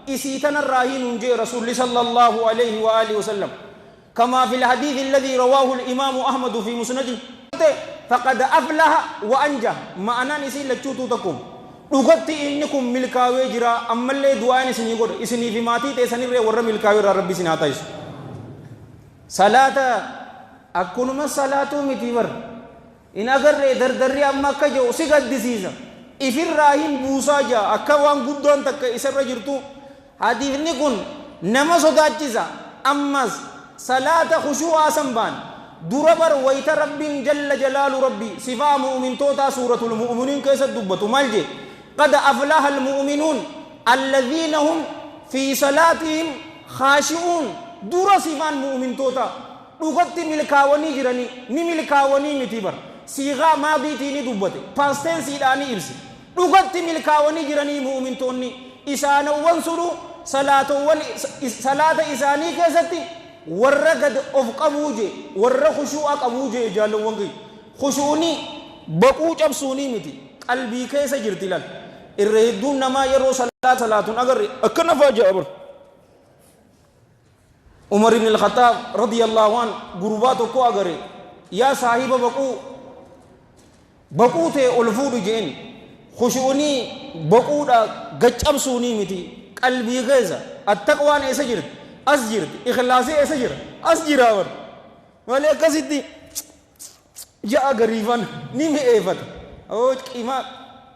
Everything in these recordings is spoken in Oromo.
إسيتنا الراهين جي رسول صلى الله عليه وآله وسلم كما في الحديث الذي رواه الإمام أحمد في مسنده فقد أفلح وأنجح ما أنا نسي لتشوتو تكم لغت إنكم ملكاوي جرا أما اللي دعاء نسني قد إسني في ماتي تسني ري ور ملكاوي ربي سناتايس صلاة أكون ما صلاة متيور إن أجر در در أما كجو سيقد ديسيزا إفر راهين بوسا جا أكوان قدون تك إسر رجرتو حديث نكون نما صداتيزا أمس صلاة خشوع سنبان دربر ويت رب جل جلال ربي صفا مؤمن توتا سورة المؤمنين كيس الدبة مالجي قد أفلح المؤمنون الذين هم في صلاتهم خاشعون در صفان مؤمن توتا لغت ملكاوني جراني نملكاوني متبر صيغة ماضي تيني دبة past سيداني إرسي لغت ملكاوني جراني مؤمن توني إسانا وانسلو صلاة إساني كيستي warra gad of qabuje warra khushu'a qabuje jaalawwan khushu'uni baquu cabsuuni miti qalbii keessa jirti lal irra hedduun namaa yeroo salaatun agarre akkana faaja'a Umar ibn al-Khattab radiyallahu an gurbaa tokko agarre yaa saahiba baquu ta'e ol fuudhu jeen khushu'uni baquudha gaccabsuuni miti qalbii keessa attaqwaan eessa jirti أسجر إخلاصي أسجر أسجر أور ولا كسيدي جاء غريفان نيم إيفت أو كيما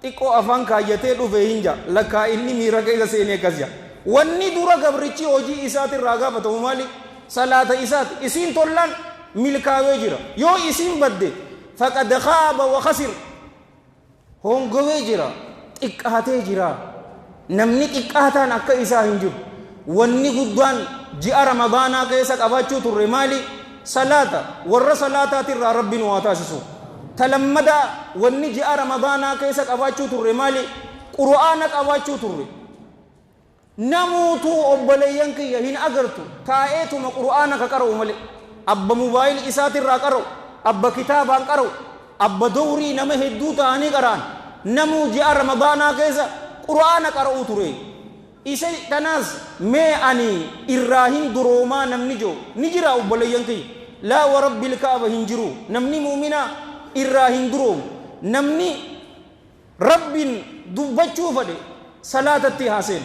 تكو أفان كايته لو فينجا لكا إني ميرا كيسا سيني كسيا واني دورا غبريتشي أوجي إسات الرغا فتو مالي صلاة إسات إسين تولان ملكا ويجرا يو إسين بدي فقد خاب وخسر هون غويجرا إكهاتي جرا نمني إكهاتان أكا إسا هنجب wanni guddaan ji'a ramadaanaa keessa qabaachuu turre maali salaata warra salaataatirraa rabbiin waa taasisu talammada wanni ji'a ramadaanaa keessa qabaachuu turre maali qur'aana qabaachuu turre namuutuu obboleeyyan kiyya hin agartu taa'eetuma qur'aana ka qara'u malee abba mobaayil isaatirraa qara'u abba kitaabaan qara'u abba dawrii nama hedduu ta'anii qara'an namuu ji'a ramadaanaa keessa qur'aana qara'uu ture isa tanas me ani irrahin duroma namni jo nijira obboleeyyan kiyya laa wa rabbil kaaba hinjiru namni mu'mina irrahin durom namni rabbin dubbachuu fade salaatatti haaseen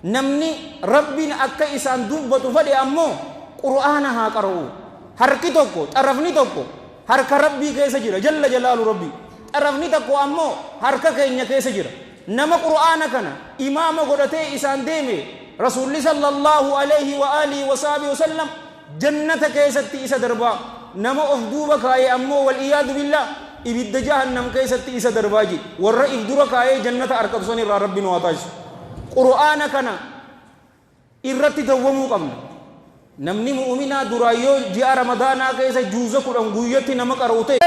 namni rabbin akka isaan dubbatu fade ammoo qur'aana haa qara'u harki tokko xarafni tokko harka rabbii keessa jira jalla jalaalu rabbi xarafni tokko ammoo harka keenya keessa jira nama qur'aana kana imaama godhatee isaan deeme rasuulli sallallahu alayhi wa alihi wa sahbihi wasallam jannata keessatti isa darbaa nama of duuba kaayee ammoo wal iyaadu billah ibidda jahannam keessatti isa darbaa ji warra if dura kaayee jannata arkabsan irraa rabbiin waa taasisu qur'aana kana irratti dawwamuu qabna namni mu'minaa duraayyoo ji'a ramadaanaa keessa juuza 10 guyyatti nama qara'ute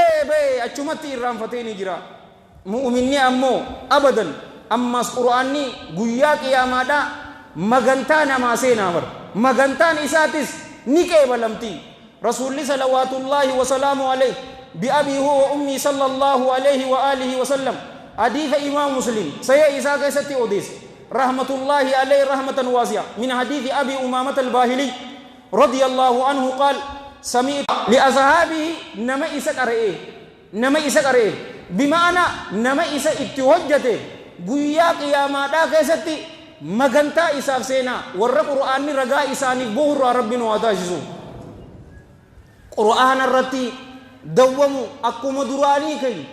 achumatti irraanfatee ni jira mu'minni ammoo abadan ammas qur'aanni guyyaa qiyaamaadha magantaa namaa seenaa bar magantaan isaatis ni qeebalamti rasuulli salawaatullaahi wa salaamu alayhi bi abii huwa wa ummii sallallahu alayhi wa alihi wa sallam hadiisa imaam muslim sayya isaa keessatti odeesse rahmatullaahi alayhi rahmatan waasi'a min hadiisi abii umaamata albaahilii radiyallaahu anhu qaal sami'tu li ashaabihi nama isa qara'e bimaana nama isa itti hojjate guyyaa qiyaamaadhaa keessatti magantaa isaaf seenaa warra qur'aanni ragaa isaaniif bu'uuraa rabbiin waa taasisu qur'aana irratti dawwamu akkuma duraanii kiyya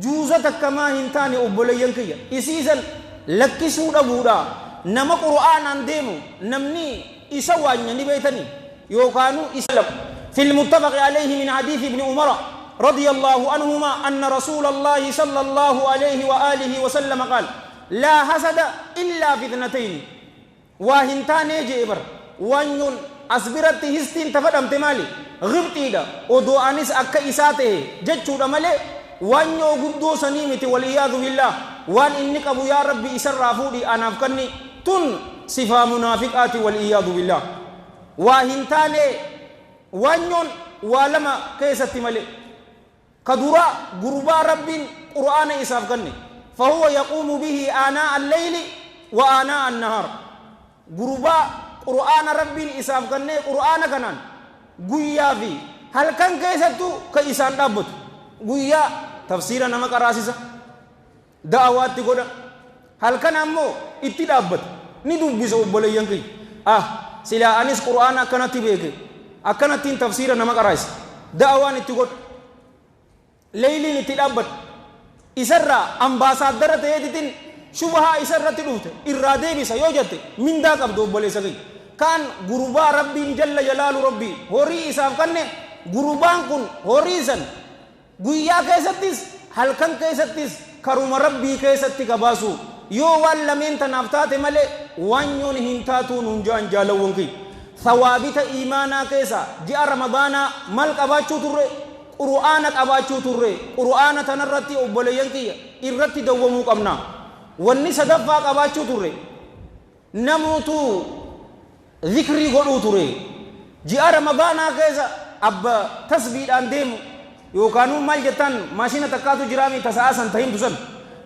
juuza takkamaa hin taane obboleeyyan kiyya isiisan lakkisuu dhabuudha nama qur'aanaan deemu namni isa waanya ni beeytanii yookaanu isa fil muttafaqi alayhi min hadiisi ibni umara رضي الله عنهما أن رسول الله صلى الله عليه وآله وسلم قال لا حسد إلا في اثنتين واهنتان جيبر وانيون أصبرت هستين تفدم تمالي غبتي دا ودو أنس أكا إساته ججو دا ملي وانيو قدو سنيمتي والإياذ بالله وان إنك أبو يا ربي إسر رافودي أنا أفكني تن صفا منافقات والإياذ بالله واهنتان وانيون ولما كيست ملي كدورا غربا رب قرآن إساف كني فهو يقوم به آناء الليل وآناء النهار gurbaa qur'aana rabbiin isaaf kennee qur'aana kanaan guyyaa fi halkan keessattuu ka isaan dhaabbatu guyyaa tafsiira nama qaraasisa da'awaatti godha halkan ammoo itti dhaabbata ni dubbisa obboleeyyan kiyya silaa anis qur'aana akkanatti beeke akkanattiin tafsiira nama qaraasisa da'awaan itti godha leeyliin itti dhaabbata isarraa ambaasaaddara ta'eetitiin shubahaa isarratti dhufte irraa deebisa yoo jette mindaa qabdu obboleessa kiyya kaan gurbaa rabbiin jalla jalaalu rabbii horii isaaf kanne gurbaan kun horii san guyyaa keessattis halkan keessattis karuma rabbii keessatti qabaasu yoo waan lameen tanaaf taate malee wanyoon hin taatuu nuun jaan jaalawwan kiyya thawaabita iimaanaa keessa ji'a ramadaanaa mal qabaachuu turre qur'aana qabaachuu turre qur'aana tanarratti obboleeyyan kiyya irratti dawwamuu qabna wanni sadaffaa qabaachuu turre namuutu zikrii godhuu ture ji'a ramadaanaa keessa abba tasbiidhaan deemu yookaan maal jettan maashina takkaatu jiraami tasa'a san tahimtu san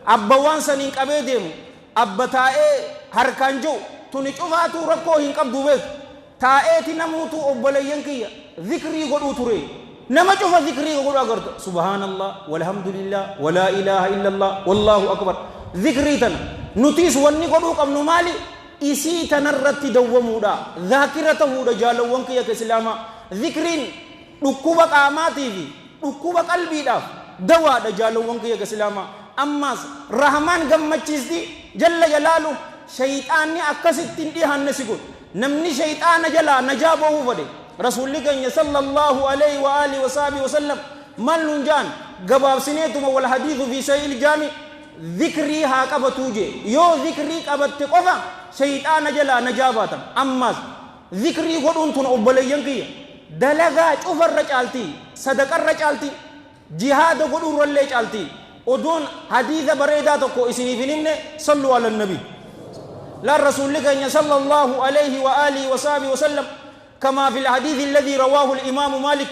abba waan saniin qabee deemu abba taa'ee harkaan jiru tuni cufaatu rakkoo hin qabdu beeku taa'eeti namuutu obboleeyyan kiyya zikrii godhuu ture nama cufa zikrii godhuu agarta subhaanallah walhamdulillah walaa ilaaha illallah wallaahu akbar zikrii tana nutiis wanni godhuu qabnu maali isii tanarratti dawwamuudha dhaakira ta'uudha jaalawwan kiyya ka islaamaa zikriin dhukkuba qaamaatii fi dhukkuba qalbiidhaaf dawaadha jaalawwan kiyya ka islaamaa ammaas rahmaan gammachiisti jalla jalaalu shayxaanni akkasittiin dhihanne si godhu namni shayxaana jalaa najaa bahuu fedhe rasuulli keenya sallallahu alayhi wa alihi wa sahbihi wa sallam mal nun jaan gabaabsineetuma wal hadiithu fi sahih jaami ذكري ها قبتوجي يو ذكري قبت قفا شيطان جلا نجاباتا أماس ذكري قدون تون أبليين كي دلغا شوفر رجالتي صدق الرجالتي جهاد قدون رلي جالتي ودون حديث بريدة تكو اسني فيلمنا صلوا على النبي لا رسول لك صلى الله عليه وآله وصحبه وسلم كما في الحديث الذي رواه الإمام مالك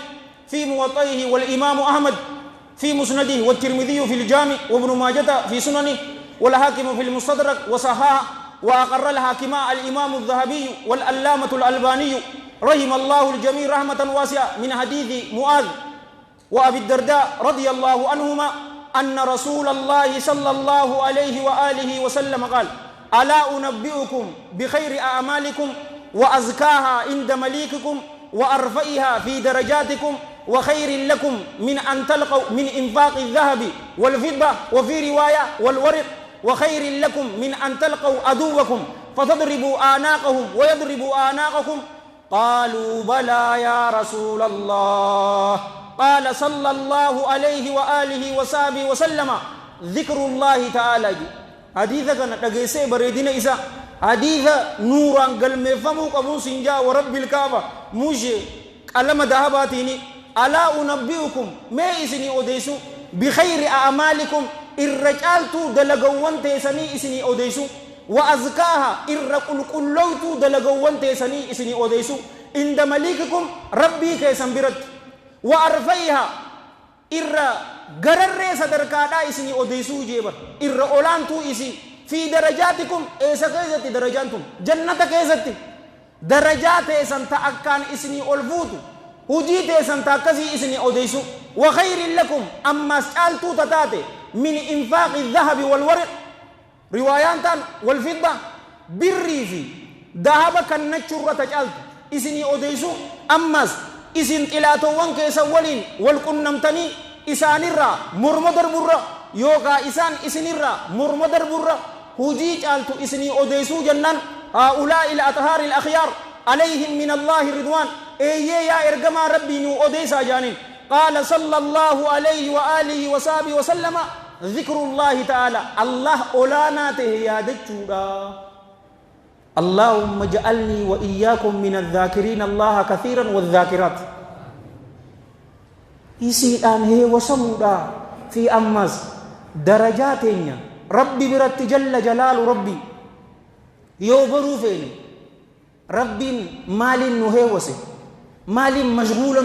في موطئه والإمام أحمد في مسنده والترمذي في الجامع وابن ماجه في سننه والحاكم في المستدرك وصححه وأقر الحاكم الإمام الذهبي والعلامة الألباني رحم الله الجميع رحمة واسعة من حديث معاذ وأبي الدرداء رضي الله عنهما أن رسول الله صلى الله عليه وآله وسلم قال ألا أنبئكم بخير أعمالكم وأزكاها عند مليككم وأرفئها في درجاتكم وخير لكم من أن تلقوا من إنفاق الذهب والفضة وفي رواية والورق وخير لكم من أن تلقوا عدوكم فتضربوا آناقهم ويضربوا آناقكم قالوا بلى يا رسول الله قال صلى الله عليه وآله وصحبه وسلم ذكر الله تعالى حديثا كان تجيسي بريدين إسا حديث نورا قلمي فمو قبو سنجا ورب الكعبة موشي ألم دهباتيني ألا أنبئكم ما إسني أوديسو بخير أعمالكم الرجالتو دلقوان تيسني إسني أوديسو وأزكاها الرقل كلوتو دلقوان تيسني إسني أوديسو عند مليككم ربي كيسنبرت وأرفيها غرر صدركادا إسني أوديسو جيبر أولانتو إسي في درجاتكم إيسا كيزتي درجانتم جنة كيزتي درجات إيسان تأكان إسني ألفوتو hujii teessan taakkasii isinii odeysu wakhayrin lakum ammas caaltuu tataate min infaaqi dhahabi walwariq riwaayaan tan walfidda birrii fi dahaba kannachurra ta caaltu isinii odeysu ammas isin xilaatowwan keessan waliin walqunnamtanii isaanirraa morma darburra yookaa isaan isinirraa morma darburra hujii caaltu isinii odeysuu jennaan haa'ulaa'i al-athaari al-akhyaar عليهم من الله رضوان ايه يا ارجما ربي نو اوديسا جانين قال صلى الله عليه واله وصحبه وسلم ذكر الله تعالى الله اولانا تهيادچودا اللهم اجعلني واياكم من الذاكرين الله كثيرا والذاكرات يسيدان هي وسمودا في امس درجاتنا ربي برت جل جلال ربي يوبرو فين ربين مال نهي وسي مال مشغول